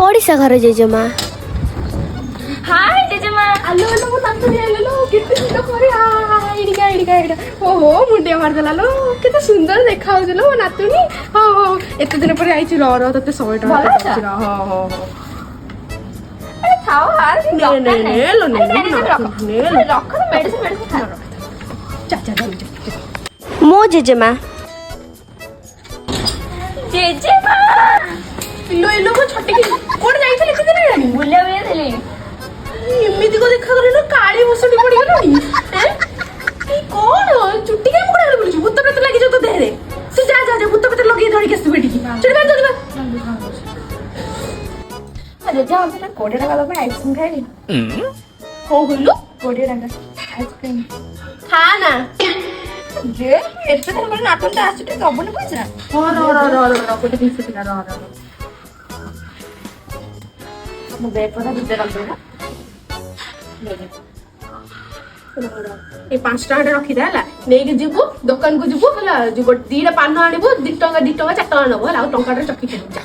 पड़ीसा घर जेजेमा हाय जेजेमा आलो आलो मो नातुनी आलो लो केते सुंदर करे इडिका ओहो मुंडिया मार देला लो केते सुंदर देखा होज लो नातुनी हो हो एते दिन पर आइची रो तते 100 टका देछि रो हो अरे खाओ यार ने लो रखो मेडिसिन खा चा मो जेजेमा जेजेमा लो लो को छोटी की कोड जाइछले केते रे बुलिया बुलिया देली एमिति को देखा करे लो काली बसटी पड़ी गेलोनी हैं ई कोन चुट्टी के मुकड़ा बोलु छु भूत प्रेत लागि जो तो देह रे तू जा जा जा भूत प्रेत लगी धरि के बेटी की चल जा अरे जा हम ना 20 टका बाबा आइसक्रीम खाइली हो होलो 20 टका आइसक्रीम खा ना जे एते दिन पर नाटन ता आछटे दबने पैसा रो कोटे 20 टका रो मो बैग पता दिते रख देना ए 5 टका रखी दे हला नै के जीवु दुकान को जीवु हला जो 2 पान आनिबो 2 टका 4 टका नबो हला टंका चक्की खेलु जा